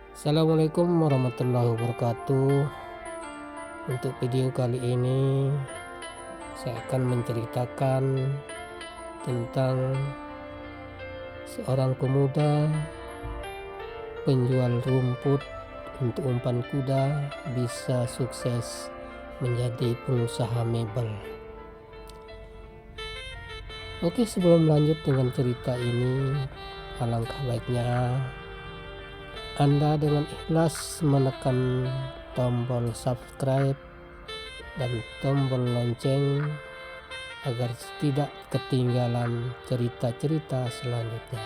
Assalamualaikum warahmatullahi wabarakatuh. Untuk video kali ini saya akan menceritakan tentang seorang pemuda penjual rumput untuk umpan kuda bisa sukses menjadi pengusaha mebel. Oke, sebelum lanjut dengan cerita ini, alangkah baiknya Anda dengan ikhlas menekan tombol subscribe dan tombol lonceng agar tidak ketinggalan cerita-cerita selanjutnya.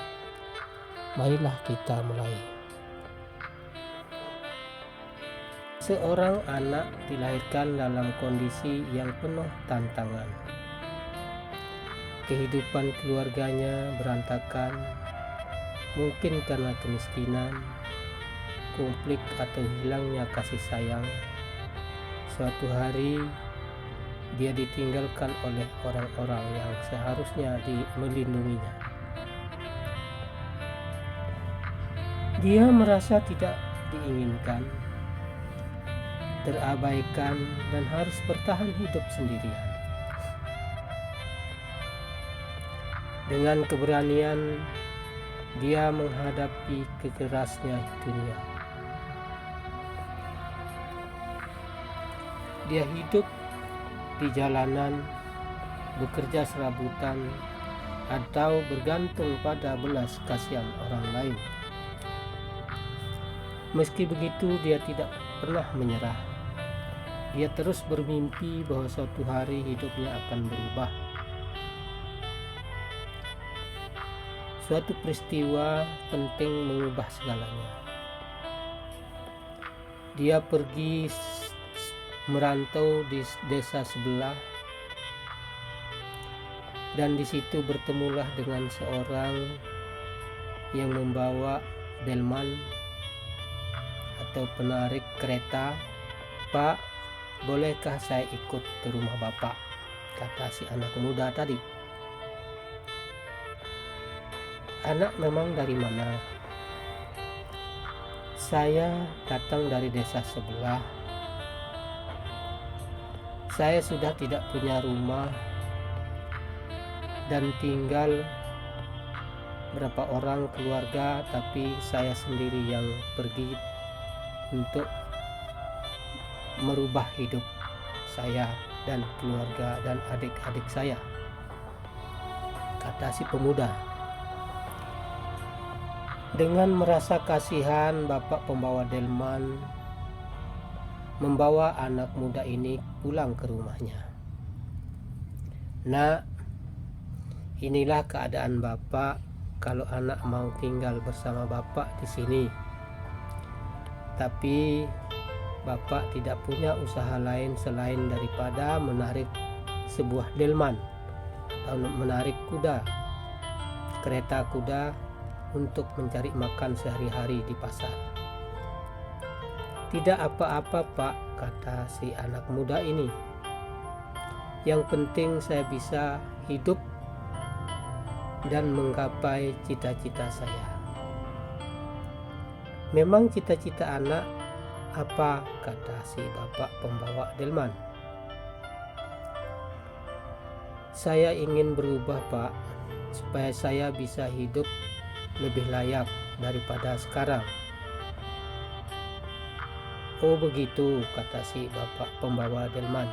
Marilah kita mulai. Seorang anak dilahirkan dalam kondisi yang penuh tantangan. Kehidupan keluarganya berantakan, mungkin karena kemiskinan, konflik atau hilangnya kasih sayang. Suatu hari dia ditinggalkan oleh orang-orang yang seharusnya melindunginya. Dia merasa tidak diinginkan, terabaikan, dan harus bertahan hidup sendirian. Dengan keberanian dia menghadapi kekerasnya dunia. Dia hidup di jalanan, bekerja serabutan, atau bergantung pada belas kasihan orang lain. Meski begitu, dia tidak pernah menyerah. Dia terus bermimpi bahwa suatu hari hidupnya akan berubah. Suatu peristiwa penting mengubah segalanya. Dia pergi merantau di desa sebelah, dan di situ bertemulah dengan seorang yang membawa delman atau penarik kereta. "Pak, bolehkah saya ikut ke rumah Bapak?" kata si anak muda tadi. "Anak memang dari mana?" "Saya datang dari desa sebelah. Saya sudah tidak punya rumah dan tinggal berapa orang keluarga, tapi saya sendiri yang pergi untuk merubah hidup saya dan keluarga dan adik-adik saya," kata si pemuda. Dengan merasa kasihan, bapak pembawa delman membawa anak muda ini pulang ke rumahnya. "Nak, inilah keadaan bapak kalau anak mau tinggal bersama bapak di sini. Tapi bapak tidak punya usaha lain selain daripada menarik sebuah delman atau menarik kereta kuda untuk mencari makan sehari-hari di pasar." "Tidak apa-apa, Pak," kata si anak muda ini. "Yang penting saya bisa hidup dan menggapai cita-cita saya." "Memang cita-cita anak apa?" kata si bapak pembawa delman. "Saya ingin berubah, Pak, supaya saya bisa hidup lebih layak daripada sekarang." "Oh begitu," kata si bapak pembawa delman.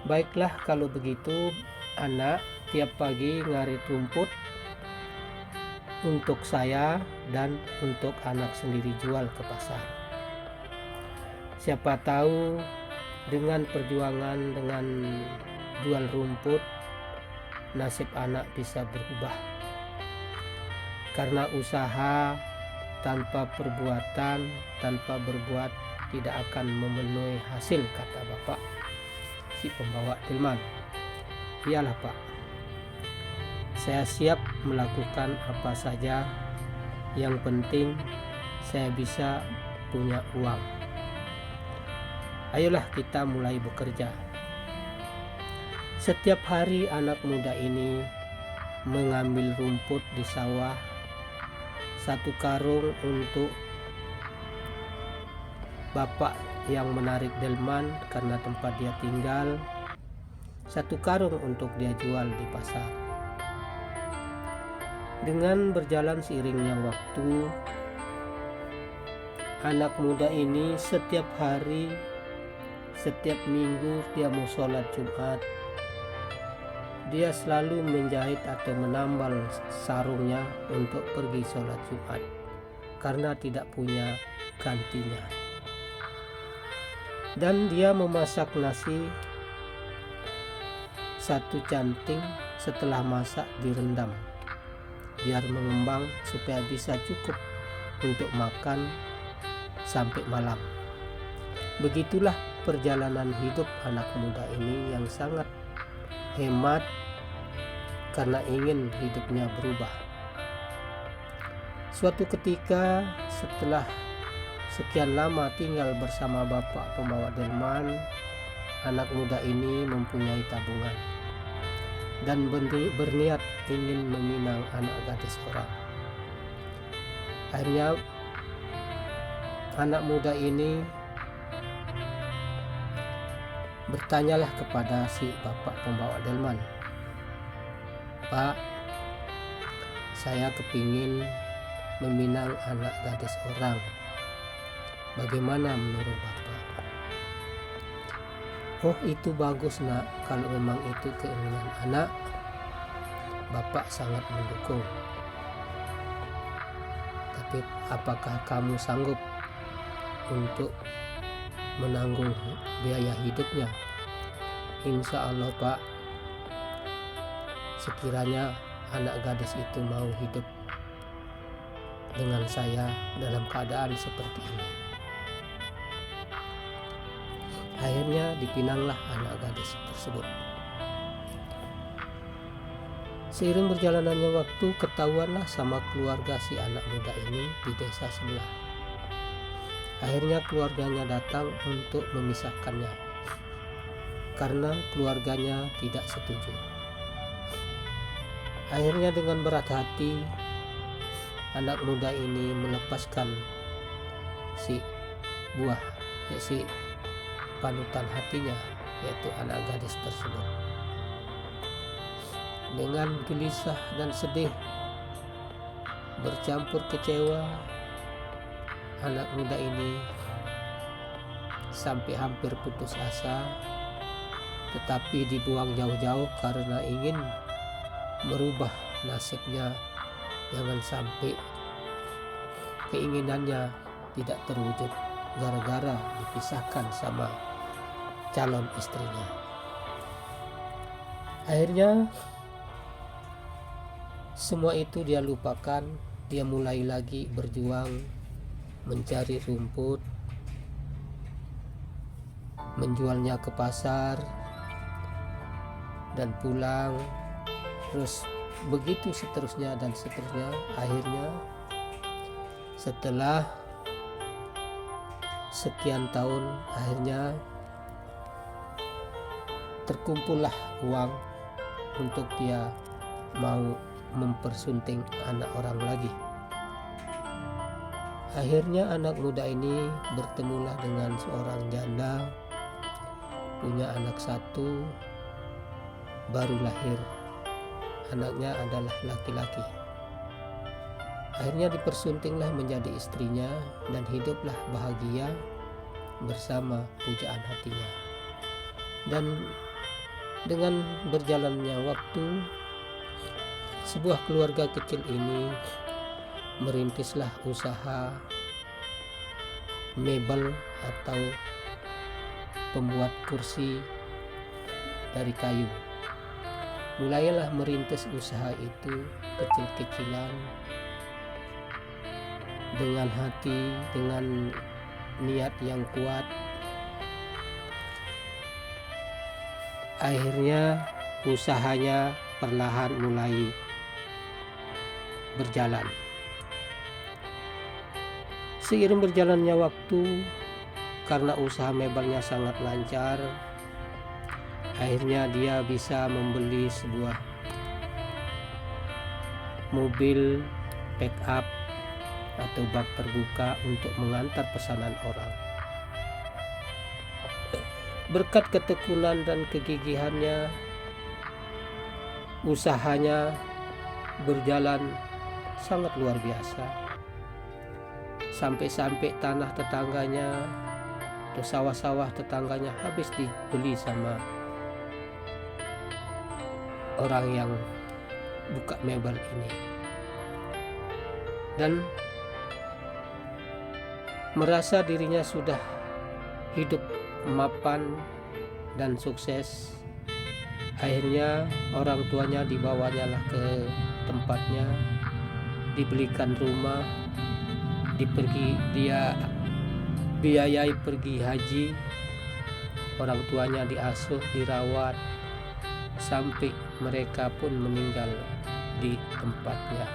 "Baiklah kalau begitu, anak tiap pagi ngarit rumput untuk saya dan untuk anak sendiri jual ke pasar. Siapa tahu dengan perjuangan, dengan jual rumput, nasib anak bisa berubah. Karena usaha tanpa perbuatan, tanpa berbuat tidak akan memenuhi hasil," kata bapak si pembawa delman. "Iyalah, Pak, saya siap melakukan apa saja, yang penting saya bisa punya uang. Ayolah kita mulai bekerja." Setiap hari anak muda ini mengambil rumput di sawah, satu karung untuk bapak yang menarik delman karena tempat dia tinggal 1 karung untuk dia jual di pasar. Dengan berjalan seiringnya waktu, anak muda ini setiap hari, setiap minggu dia mau sholat Jumat, dia selalu menjahit atau menambal sarungnya untuk pergi sholat Jumat karena tidak punya gantinya. Dan dia memasak nasi 1 canting, setelah masak direndam biar mengembang supaya bisa cukup untuk makan sampai malam. Begitulah perjalanan hidup anak muda ini yang sangat hemat karena ingin hidupnya berubah. Suatu ketika setelah sekian lama tinggal bersama bapak pembawa delman, anak muda ini mempunyai tabungan dan berniat ingin meminang anak gadis orang. Akhirnya anak muda ini bertanyalah kepada si bapak pembawa delman, "Pak, saya kepingin meminang anak gadis orang. Bagaimana menurut Bapak?" "Oh, itu bagus nak, kalau memang itu keinginan anak, Bapak sangat mendukung. Tapi apakah kamu sanggup untuk menanggung biaya hidupnya?" "Insya Allah Pak, sekiranya anak gadis itu mau hidup dengan saya dalam keadaan seperti ini." Akhirnya dipinanglah anak gadis tersebut. Seiring berjalannya waktu, ketahuanlah sama keluarga si anak muda ini di desa sebelah. Akhirnya keluarganya datang untuk memisahkannya karena keluarganya tidak setuju. Akhirnya dengan berat hati, anak muda ini melepaskan si panutan hatinya, yaitu anak gadis tersebut. Dengan gelisah dan sedih bercampur kecewa, anak muda ini sampai hampir putus asa, tetapi dibuang jauh-jauh karena ingin merubah nasibnya, jangan sampai keinginannya tidak terwujud gara-gara dipisahkan sama calon istrinya. Akhirnya semua itu dia lupakan, dia mulai lagi berjuang mencari rumput, menjualnya ke pasar dan pulang, terus begitu seterusnya dan seterusnya. Akhirnya setelah sekian tahun, akhirnya terkumpullah uang untuk dia mau mempersunting anak orang lagi. Akhirnya anak muda ini bertemulah dengan seorang janda, punya anak 1, baru lahir, anaknya adalah laki-laki. Akhirnya dipersuntinglah menjadi istrinya dan hiduplah bahagia bersama pujaan hatinya. Dan dengan berjalannya waktu, sebuah keluarga kecil ini merintislah usaha mebel atau pembuat kursi dari kayu. Mulailah merintis usaha itu kecil-kecilan, dengan hati, dengan niat yang kuat. Akhirnya usahanya perlahan mulai berjalan. Seiring berjalannya waktu, karena usaha mebelnya sangat lancar, akhirnya dia bisa membeli sebuah mobil pick up atau bak terbuka untuk mengantar pesanan orang. Berkat ketekunan dan kegigihannya, usahanya berjalan sangat luar biasa. Sampai-sampai tanah tetangganya atau sawah-sawah tetangganya habis dibeli sama orang yang buka mebel ini. Dan merasa dirinya sudah hidup mapan dan sukses, akhirnya orang tuanya dibawanya lah ke tempatnya, dibelikan rumah, dia biayai pergi haji, orang tuanya diasuh, dirawat, sampai mereka pun meninggal di tempatnya.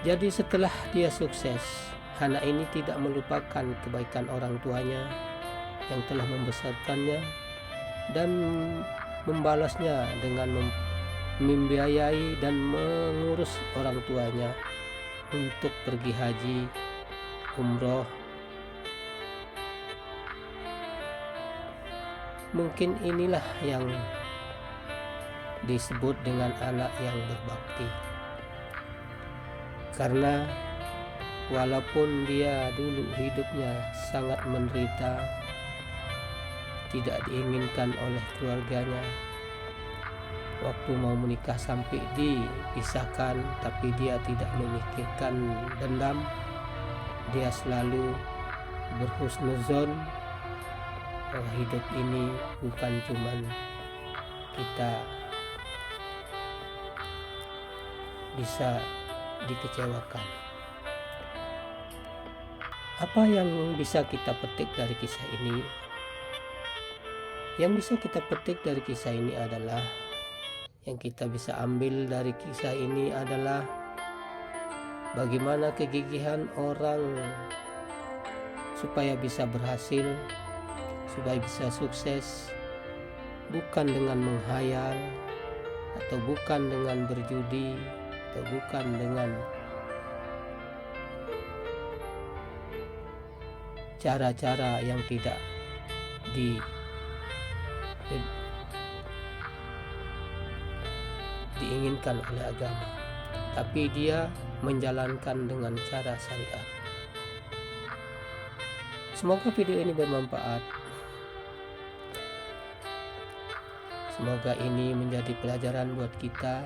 Jadi setelah dia sukses, anak ini tidak melupakan kebaikan orang tuanya yang telah membesarkannya dan membalasnya dengan membiayai dan mengurus orang tuanya untuk pergi haji, umroh. Mungkin inilah yang disebut dengan anak yang berbakti. Karena walaupun dia dulu hidupnya sangat menderita, tidak diinginkan oleh keluarganya, waktu mau menikah sampai dipisahkan, tapi dia tidak memikirkan dendam. Dia selalu berhusnuzon bahwa hidup ini bukan cuman kita bisa dikecewakan. Apa yang bisa kita petik dari kisah ini? Yang bisa kita petik dari kisah ini adalah, yang kita bisa ambil dari kisah ini adalah bagaimana kegigihan orang supaya bisa berhasil, supaya bisa sukses, bukan dengan menghayal, atau bukan dengan berjudi, atau bukan dengan cara-cara yang tidak diinginkan oleh agama, tapi dia menjalankan dengan cara syariat. Semoga video ini bermanfaat. Semoga ini menjadi pelajaran buat kita